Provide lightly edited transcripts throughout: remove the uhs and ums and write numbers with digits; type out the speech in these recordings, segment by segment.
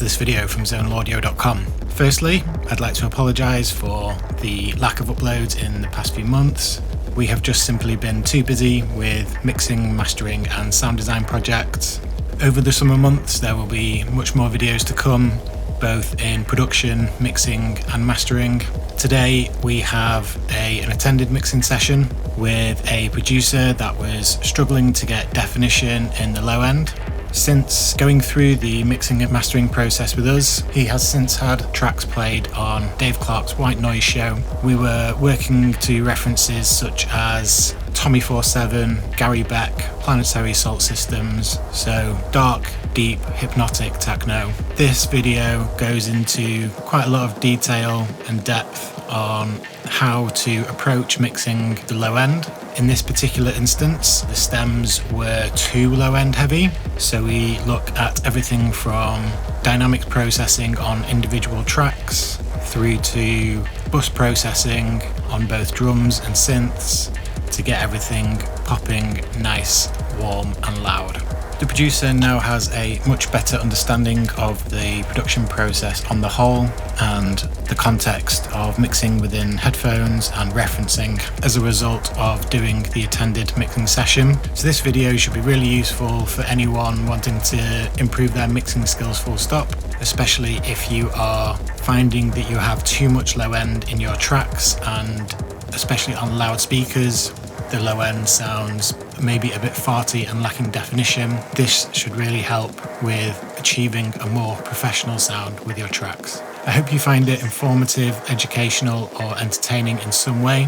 to this video from zonalaudio.com. Firstly, I'd like to apologise for the lack of uploads in the past few months. We have just simply been too busy with mixing, mastering and sound design projects. Over the summer months there will be much more videos to come, both in production, mixing and mastering. Today we have an attended mixing session with a producer that was struggling to get definition in the low end. Since going through the mixing and mastering process with us, he has since had tracks played on Dave Clarke's White Noise show. We were working to references such as Tommy 47, Gary Beck, Planetary Salt Systems, so dark, deep, hypnotic techno. This video goes into quite a lot of detail and depth on how to approach mixing the low end. In this particular instance, the stems were too low end heavy, so we look at everything from dynamic processing on individual tracks through to bus processing on both drums and synths to get everything popping nice, warm and loud. The producer now has a much better understanding of the production process on the whole and the context of mixing within headphones and referencing as a result of doing the attended mixing session. So this video should be really useful for anyone wanting to improve their mixing skills full stop, especially if you are finding that you have too much low end in your tracks, and especially on loudspeakers the low end sounds maybe a bit farty and lacking definition. This should really help with achieving a more professional sound with your tracks. I hope you find it informative, educational or entertaining in some way.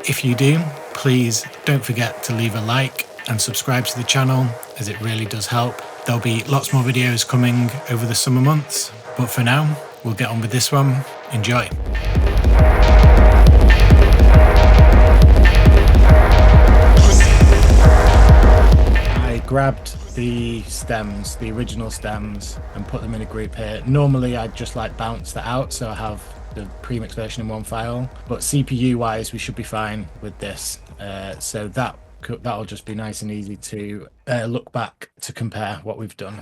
If you do, please don't forget to leave a like and subscribe to the channel, as it really does help. There'll be lots more videos coming over the summer months, but for now we'll get on with this one. Enjoy. Grabbed the stems, the original stems, and put them in a group here. Normally I'd just like bounce that out so I have the premix version in one file, but CPU wise we should be fine with this, so that'll just be nice and easy to look back to compare what we've done.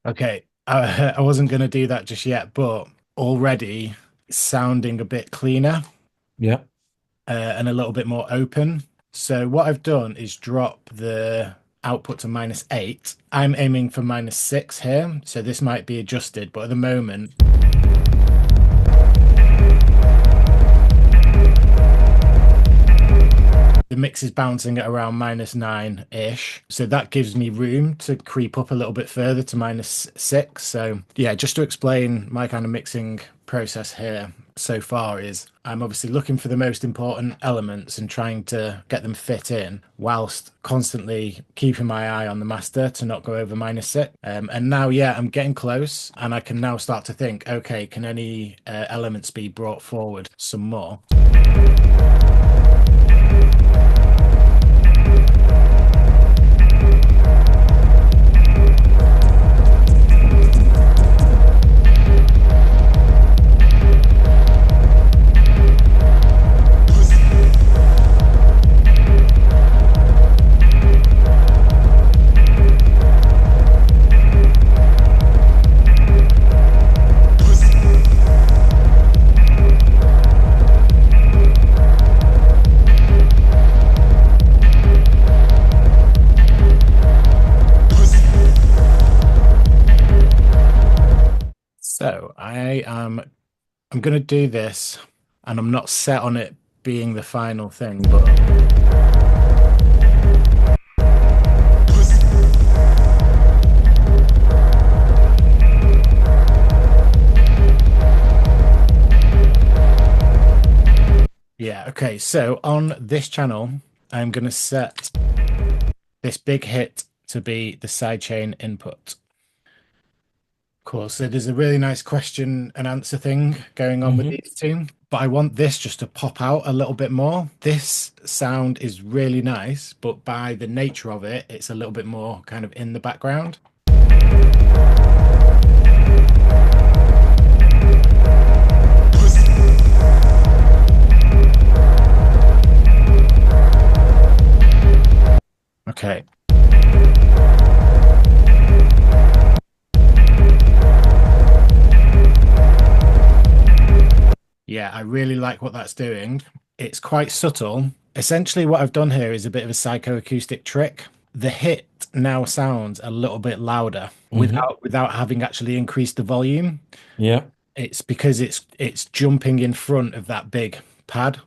Okay, I wasn't going to do that just yet, but already sounding a bit cleaner. Yeah. And a little bit more open. So what I've done is drop the output to -8. I'm aiming for -6 here, so this might be adjusted, but at the moment the mix is bouncing at around -9-ish, so that gives me room to creep up a little bit further to -6. So yeah, just to explain my kind of mixing process here so far is I'm obviously looking for the most important elements and trying to get them fit in whilst constantly keeping my eye on the master to not go over -6. And now, yeah, I'm getting close and I can now start to think, okay, can any elements be brought forward some more? So I'm going to do this, and I'm not set on it being the final thing, but yeah, okay, so on this channel I'm going to set this big hit to be the sidechain input. Cool. So there's a really nice question and answer thing going on with these two, but I want this just to pop out a little bit more. This sound is really nice, but by the nature of it, it's a little bit more kind of in the background. Yeah, I really like what that's doing. It's quite subtle. Essentially, what I've done here is a bit of a psychoacoustic trick. The hit now sounds a little bit louder Hmm. without having actually increased the volume. Yeah. It's because it's jumping in front of that big pad.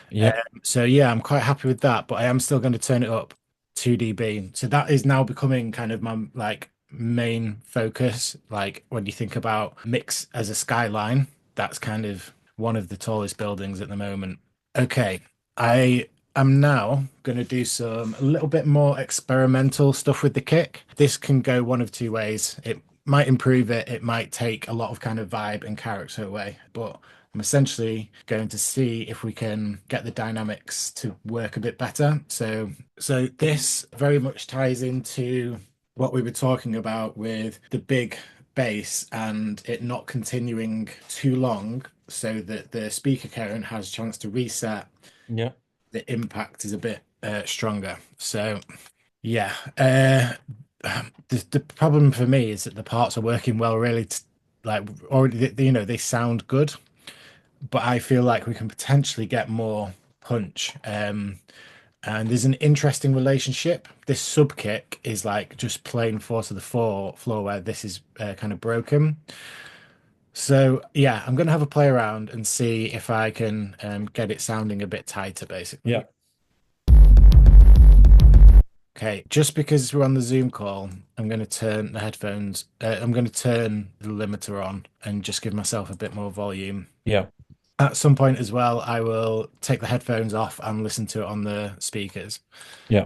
Yeah. So yeah, I'm quite happy with that, but I am still going to turn it up 2 dB. So that is now becoming kind of my like main focus. Like when you think about mix as a skyline, that's kind of one of the tallest buildings at the moment. Okay, I am now going to do some a little bit more experimental stuff with the kick. This can go one of two ways. It might improve it, it might take a lot of kind of vibe and character away, but I'm essentially going to see if we can get the dynamics to work a bit better. So this very much ties into what we were talking about with the big bass and it not continuing too long so that the speaker current has a chance to reset. Yeah. The impact is a bit stronger. So yeah, the problem for me is that the parts are working well, really. Like already, they sound good, but I feel like we can potentially get more punch. And there's an interesting relationship. This sub kick is like just plain four to the floor where this is kind of broken. So yeah, I'm gonna have a play around and see if I can get it sounding a bit tighter, Yeah. basically. Okay, just because we're on the Zoom call, I'm going to turn the headphones, I'm going to turn the limiter on and just give myself a bit more volume. Yeah. At some point as well, I will take the headphones off and listen to it on the speakers. Yeah.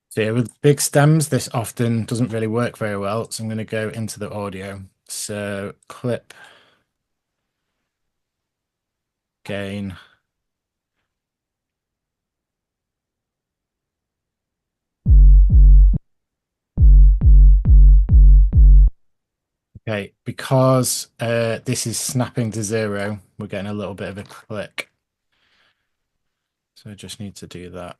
So yeah, with big stems, this often doesn't really work very well. So I'm going to go into the audio. So clip, gain. Okay, because this is snapping to zero, we're getting a little bit of a click. So I just need to do that.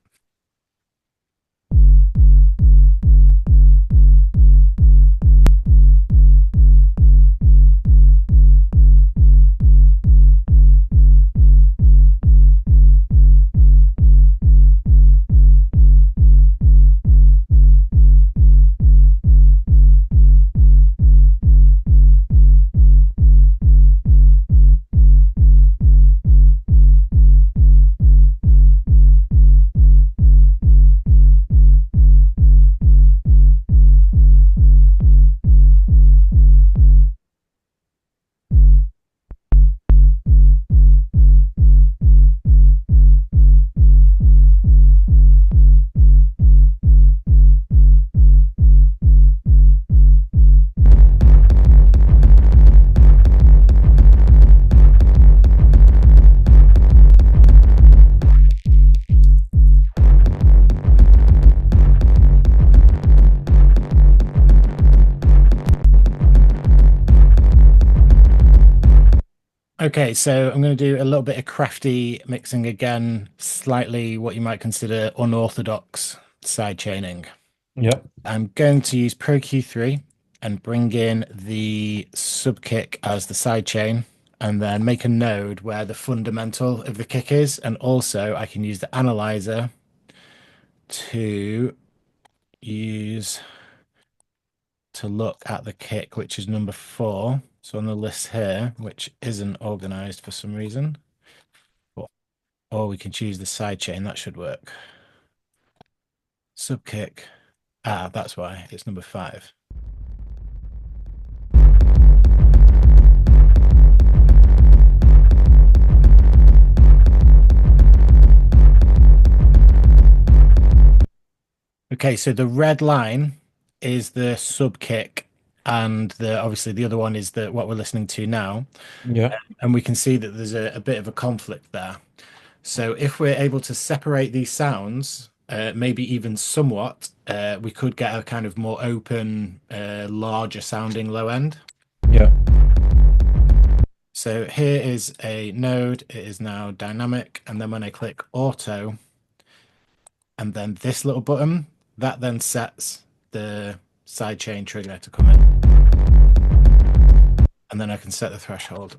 Okay, so I'm going to do a little bit of crafty mixing again, slightly what you might consider unorthodox side chaining. Yeah. I'm going to use Pro Q3 and bring in the sub kick as the side chain, and then make a node where the fundamental of the kick is. And also, I can use the analyzer to use to look at the kick, which is number 4. So on the list here, which isn't organized for some reason. Or we can choose the side chain. That should work. Sub kick. Ah, that's why it's number 5. Okay, so the red line is the sub kick, and obviously the other one is what we're listening to now. Yeah. And we can see that there's a bit of a conflict there. So if we're able to separate these sounds, maybe even somewhat, we could get a kind of more open, larger sounding low end. Yeah. So here is a node. It is now dynamic. And then when I click auto, and then this little button, that then sets the sidechain trigger to come in. And then I can set the threshold.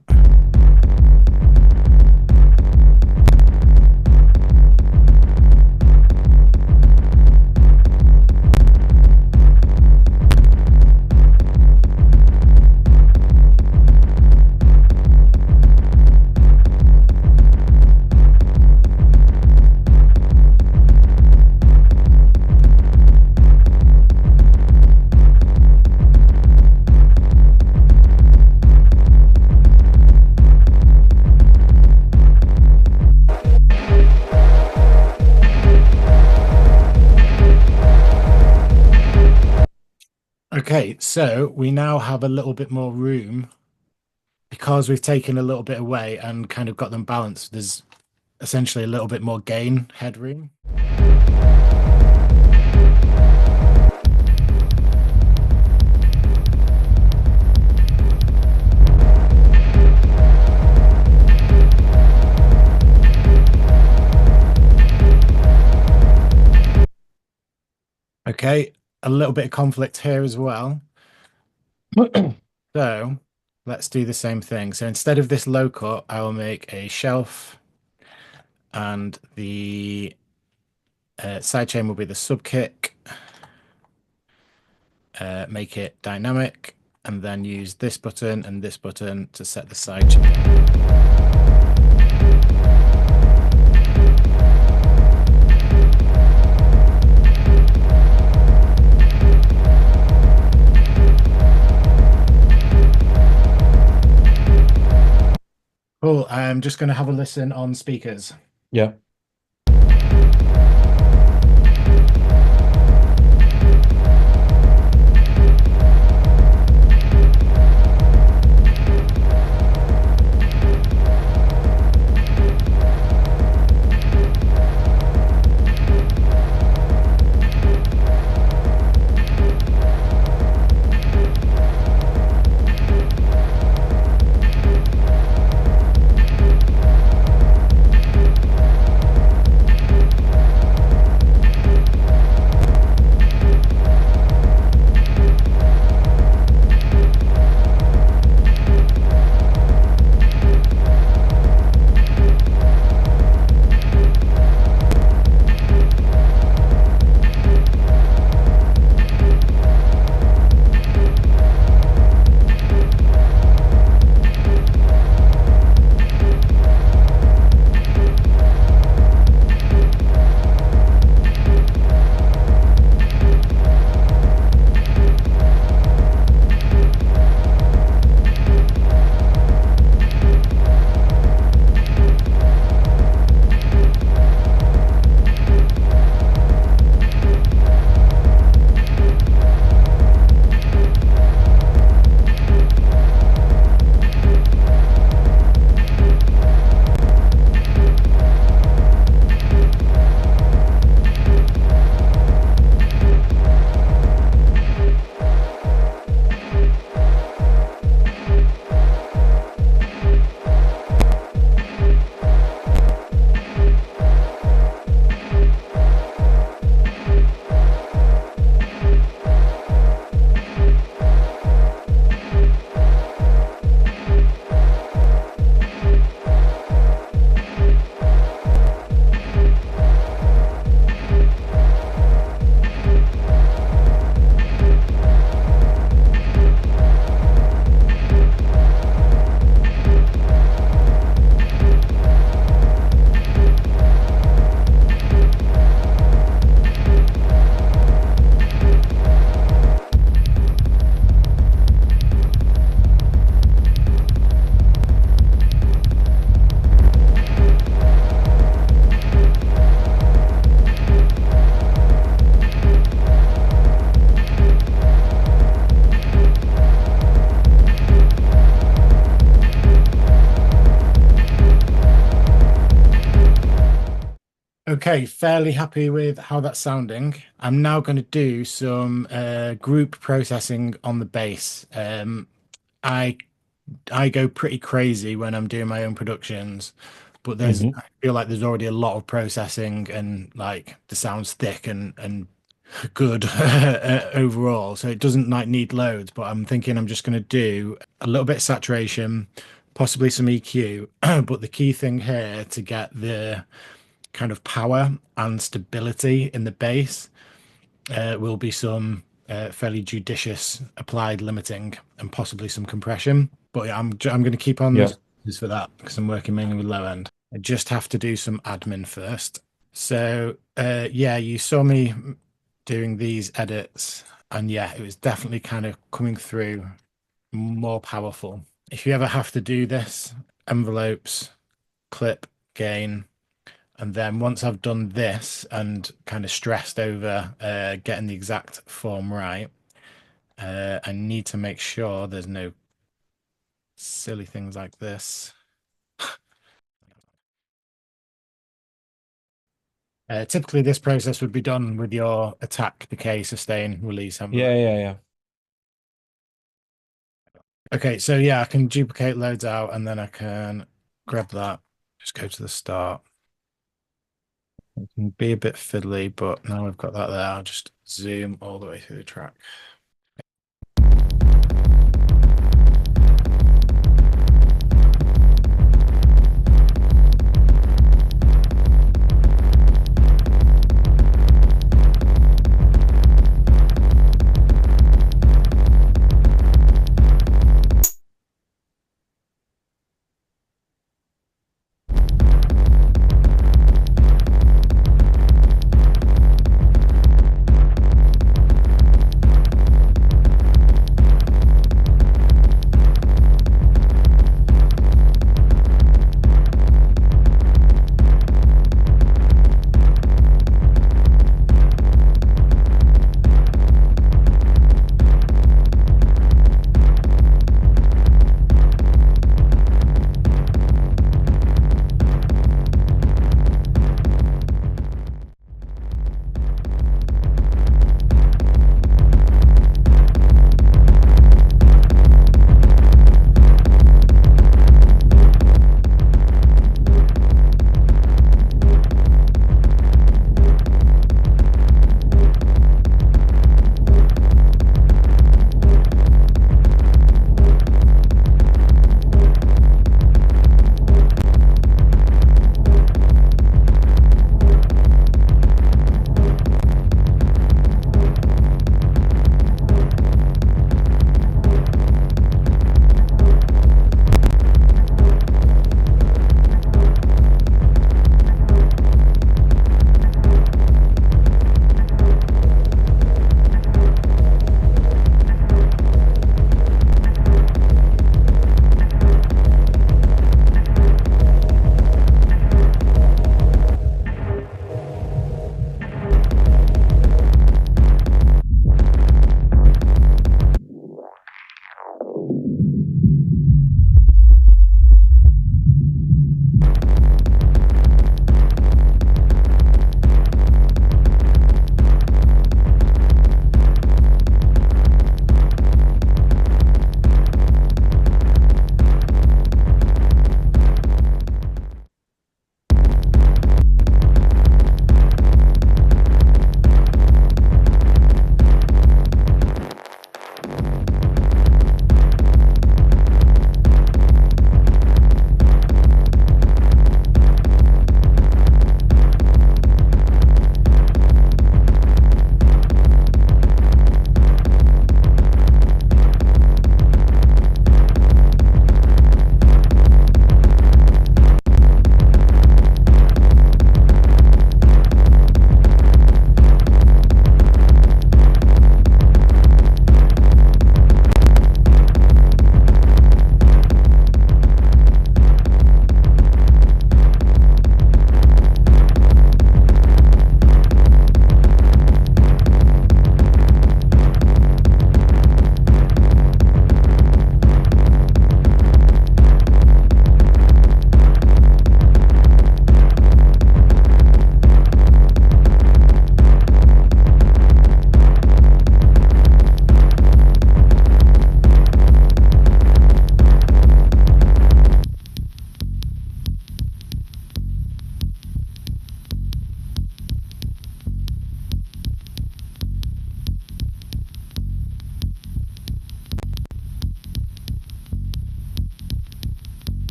Okay, so we now have a little bit more room because we've taken a little bit away and kind of got them balanced. There's essentially a little bit more gain headroom. Okay, a little bit of conflict here as well. So let's do the same thing. So instead of this low cut, I will make a shelf, and the sidechain will be the sub kick. Make it dynamic, and then use this button and this button to set the sidechain. Cool. I'm just going to have a listen on speakers. Yeah. Okay, fairly happy with how that's sounding. I'm now going to do some group processing on the bass. I I go pretty crazy when I'm doing my own productions, but Hmm. I feel like there's already a lot of processing and like the sound's thick and good overall. So it doesn't like need loads, but I'm thinking I'm just going to do a little bit of saturation, possibly some EQ. But the key thing here to get the kind of power and stability in the bass will be some fairly judicious applied limiting and possibly some compression. But yeah, I'm going to keep on Yeah. this for that because I'm working mainly with low end. I just have to do some admin first. So yeah, you saw me doing these edits, and yeah, it was definitely kind of coming through more powerful. If you ever have to do this, envelopes, clip, gain. And then once I've done this and kind of stressed over getting the exact form right, I need to make sure there's no silly things like this. Typically, this process would be done with your attack, decay, sustain, release envelope. Yeah, yeah, yeah. Okay, so yeah, I can duplicate loads out and then I can grab that, just go to the start. It can be a bit fiddly, but now we've got that there, I'll just zoom all the way through the track.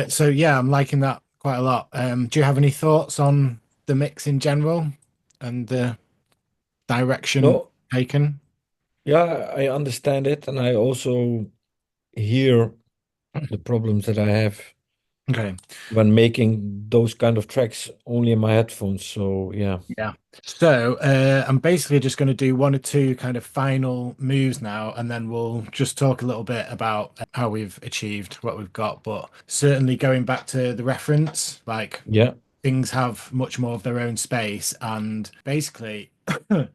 So yeah, I'm liking that quite a lot. Do you have any thoughts on the mix in general and the direction No, taken? yeah, I understand it, and I also hear the problems that I have Okay. when making those kind of tracks only in my headphones. So yeah, Yeah. So I'm basically just going to do one or two kind of final moves now, and then we'll just talk a little bit about how we've achieved what we've got. But certainly going back to the reference, like yeah, things have much more of their own space, and basically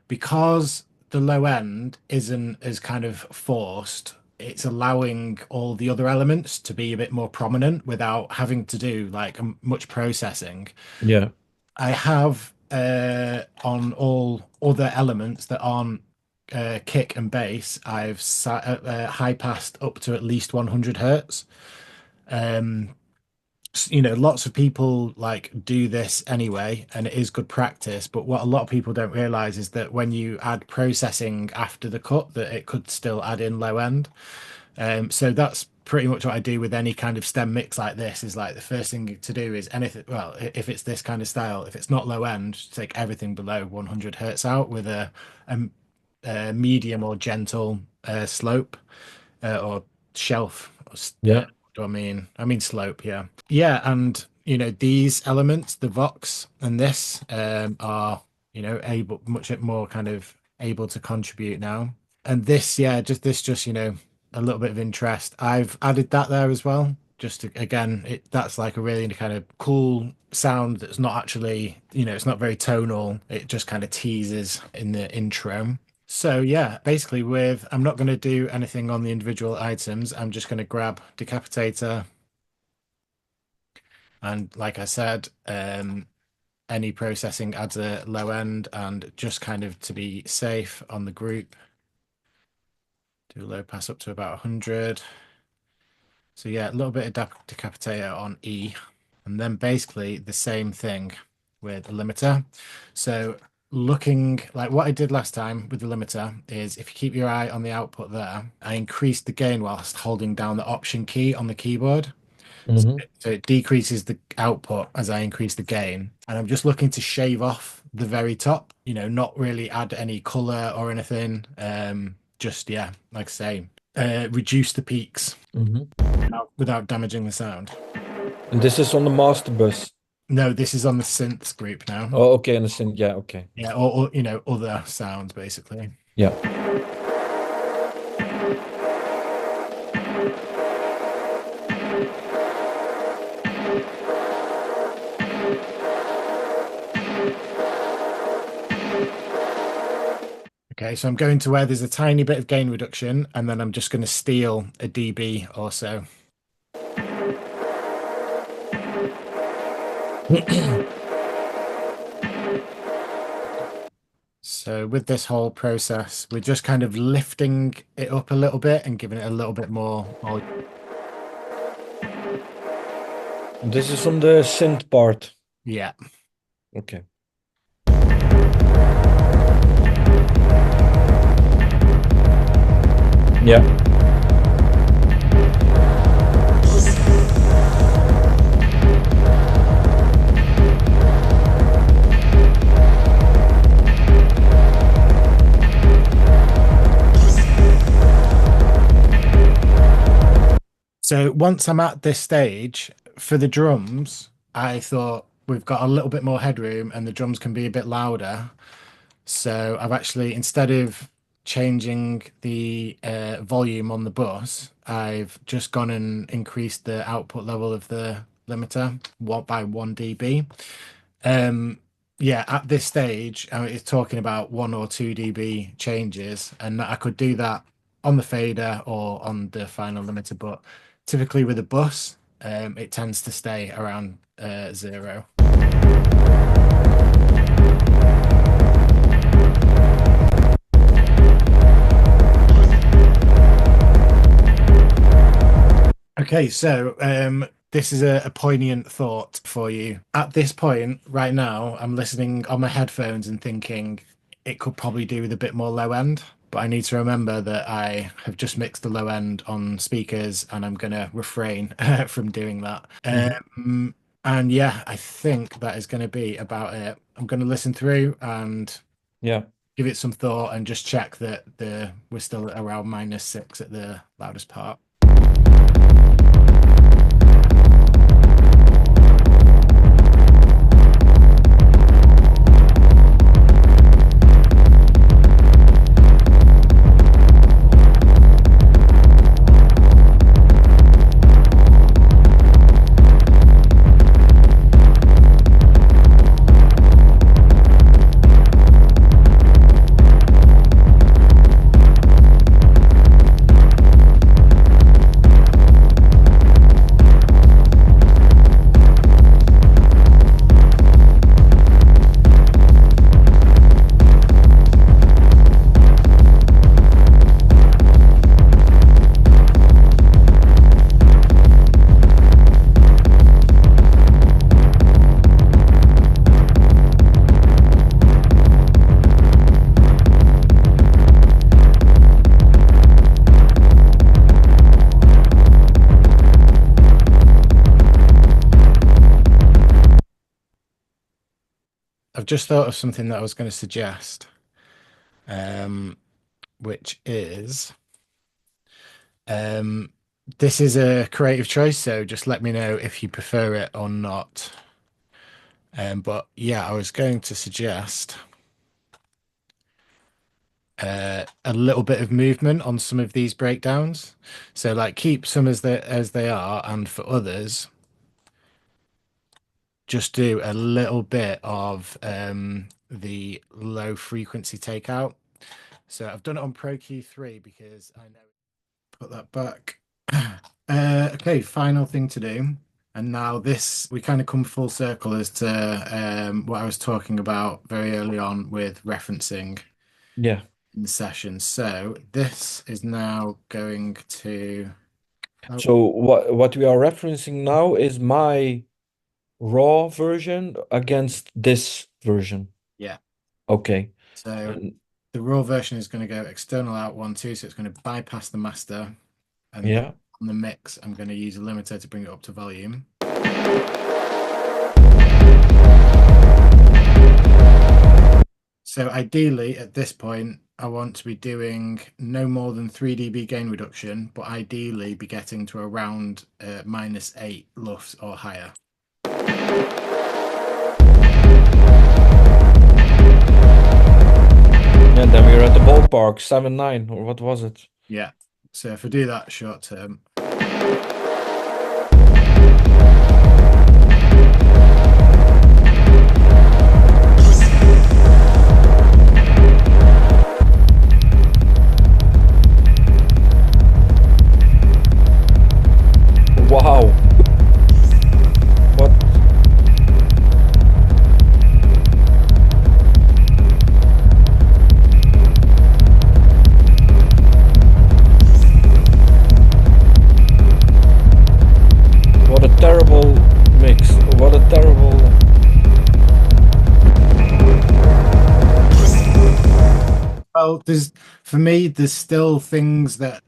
because the low end isn't as kind of forced. It's allowing all the other elements to be a bit more prominent without having to do like much processing. yeah, I have on all other elements that aren't kick and bass, I've high passed up to at least 100 hertz. Um, lots of people like do this anyway, and it is good practice. But what a lot of people don't realize is that when you add processing after the cut, that it could still add in low end. So that's pretty much what I do with any kind of stem mix like this is like the first thing to do is anything, well, if it's this kind of style, if it's not low end, take everything below 100 hertz out with a, a medium or gentle slope or shelf. yeah. What do I mean? I mean slope, yeah. Yeah, and these elements, the Vox and this, are able much more kind of able to contribute now. And this, yeah, just a little bit of interest. I've added that there as well. Just to, again, that's like a really kind of cool sound that's not actually, it's not very tonal. It just kind of teases in the intro. So yeah, basically I'm not going to do anything on the individual items. I'm just going to grab Decapitator and like I said, any processing adds a low end and just kind of to be safe on the group, do a low pass up to about 100. So yeah, a little bit of Decapitator on E, and then basically the same thing with the limiter. So looking like what I did last time with the limiter is if you keep your eye on the output there, I increased the gain whilst holding down the Option key on the keyboard. Hmm. So it decreases the output as I increase the gain. And I'm just looking to shave off the very top, not really add any color or anything. Just, yeah, like I say, reduce the peaks Hmm. without damaging the sound. And this is on the master bus. No, this is on the synths group now. Oh, okay, understand. Yeah, okay. Yeah, or other sounds basically. Yeah. Okay, so I'm going to where there's a tiny bit of gain reduction, and then I'm just going to steal a dB or so. So with this whole process, we're just kind of lifting it up a little bit and giving it a little bit more. This is on the synth part. Yeah. Okay. Yeah. So once I'm at this stage for the drums, I thought we've got a little bit more headroom and the drums can be a bit louder. So I've actually, instead of changing the volume on the bus, I've just gone and increased the output level of the limiter by 1 dB. Um, yeah, at this stage, it's talking about 1 or 2 dB changes, and I could do that on the fader or on the final limiter, but typically with a bus, it tends to stay around 0. Okay, so this is a poignant thought for you. At this point, right now, I'm listening on my headphones and thinking it could probably do with a bit more low end. but I need to remember that I have just mixed the low end on speakers and I'm going to refrain from doing that. Hmm. And yeah, I think that is going to be about it. I'm going to listen through and Yeah. give it some thought and just check that we're still at around -6 at the loudest part. I've just thought of something that I was going to suggest, um, which is um, this is a creative choice, so just let me know if you prefer it or not. But yeah, I was going to suggest a little bit of movement on some of these breakdowns. So like keep some as they are, and for others, just do a little bit of the low frequency takeout. So I've done it on Pro Key 3 because I know. Put that back. Okay, final thing to do. And now this, we kind of come full circle as to what I was talking about very early on with referencing Yeah. in the session. So this is now going to, oh, So what we are referencing now is my raw version against this version. yeah. Okay. So And the raw version is going to go external out 1, 2, so it's going to bypass the master. And then yeah. on the mix, I'm going to use a limiter to bring it up to volume. So ideally, at this point, I want to be doing no more than 3 dB gain reduction, but ideally be getting to around -8 LUFS or higher. And then we're at the ballpark, 7-9, or what was it? Yeah. So if I do that short term, Wow. What? What a terrible mix. What a terrible. well, for me, there's still things that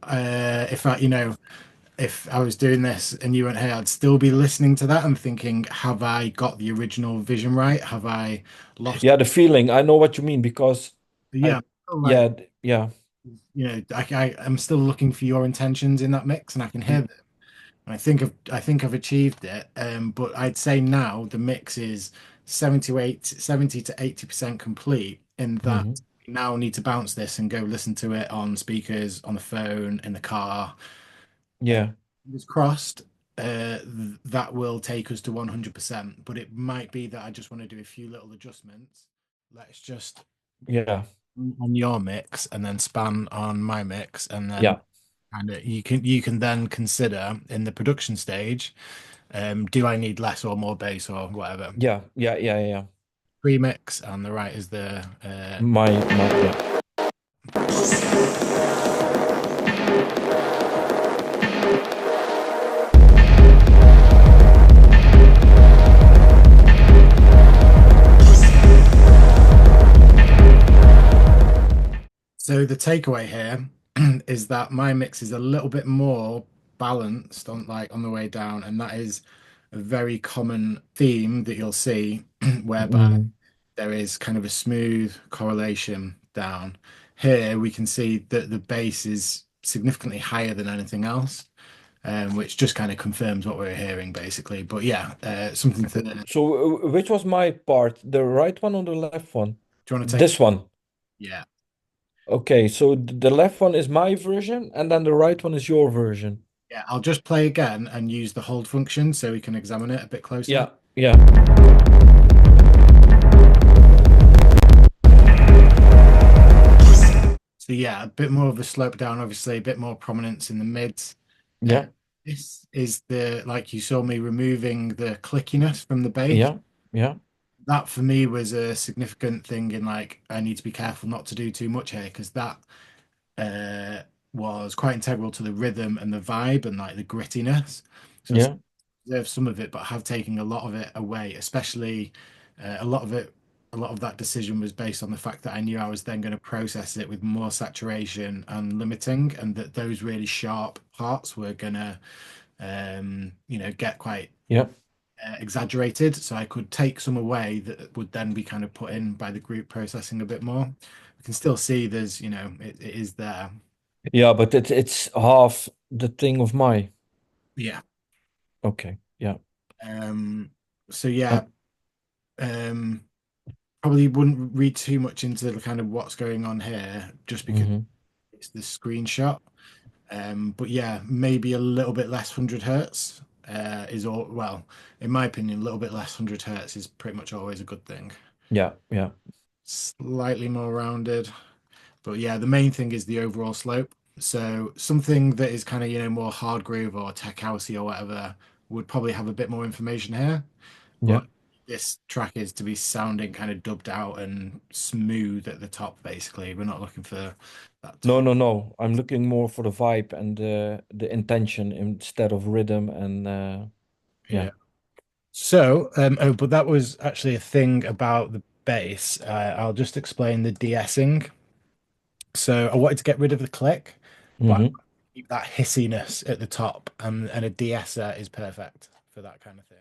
if I was doing this and you weren't here, I'd still be listening to that and thinking, have I got the original vision right? Have I lost? Yeah, the feeling. I know what you mean because Yeah, I, like yeah, yeah, I'm still looking for your intentions in that mix, and I can hear mm, them. And I think I've achieved it. But I'd say now the mix is 70 to 80% complete. In that, mhm, we now need to bounce this and go listen to it on speakers, on the phone, in the car. Uh, yeah, Fingers crossed. That will take us to 100%. But it might be that I just want to do a few little adjustments. Let's just yeah, on your mix and then span on my mix, and then yeah, you can then consider in the production stage, do I need less or more bass or whatever. yeah, yeah, yeah, yeah. Premix and the right is the Yeah. so So the takeaway here is that my mix is a little bit more balanced on the way down, and that is a very common theme that you'll see whereby Mm. there is kind of a smooth correlation down. Here we can see that the bass is significantly higher than anything else, which just kind of confirms what we're hearing basically. But yeah, something to do So which was my part? The right one or the left one? you want to take? This one. Yeah. Okay, so the left one is my version, and then the right one is your version. Yeah, I'll just play again and use the hold function so we can examine it a bit closer. Yeah, yeah, So yeah, a bit more of a slope down, obviously, a bit more prominence in the mids. Uh, yeah, this is like you saw me removing the clickiness from the bass. yeah, yeah, That for me was a significant thing in like I need to be careful not to do too much here because that uh was quite integral to the rhythm and the vibe and like the grittiness. So I yeah, preserve some of it, but have taken a lot of it away, especially a lot of it. A lot of that decision was based on the fact that I knew I was then going to process it with more saturation and limiting, and that those really sharp parts were going to, get quite yeah. exaggerated. So I could take some away that would then be kind of put in by the group processing a bit more. I can still see it is there. Yeah, but it's half the thing of my. Yeah. Okay, yeah. Um, so yeah, Um, um, probably wouldn't read too much into the kind of what's going on here, just because mhm. it's the screenshot. But yeah, maybe a little bit less 100 hertz is all, well, in my opinion, a little bit less 100 hertz is pretty much always a good thing. Yeah, yeah, Slightly more rounded, but yeah, the main thing is the overall slope. So something that is kind of, more hard groove or tech housey or whatever would probably have a bit more information here. yeah. But this track is to be sounding kind of dubbed out and smooth at the top, basically. We're not looking for that No, top. no, no. I'm looking more for the vibe and the intention instead of rhythm and yeah. Yeah. So, but that was actually a thing about the bass. I'll just explain the de-essing. So I wanted to get rid of the click, but Hmm. keep that hissiness at the top, and a de-esser is perfect for that kind of thing.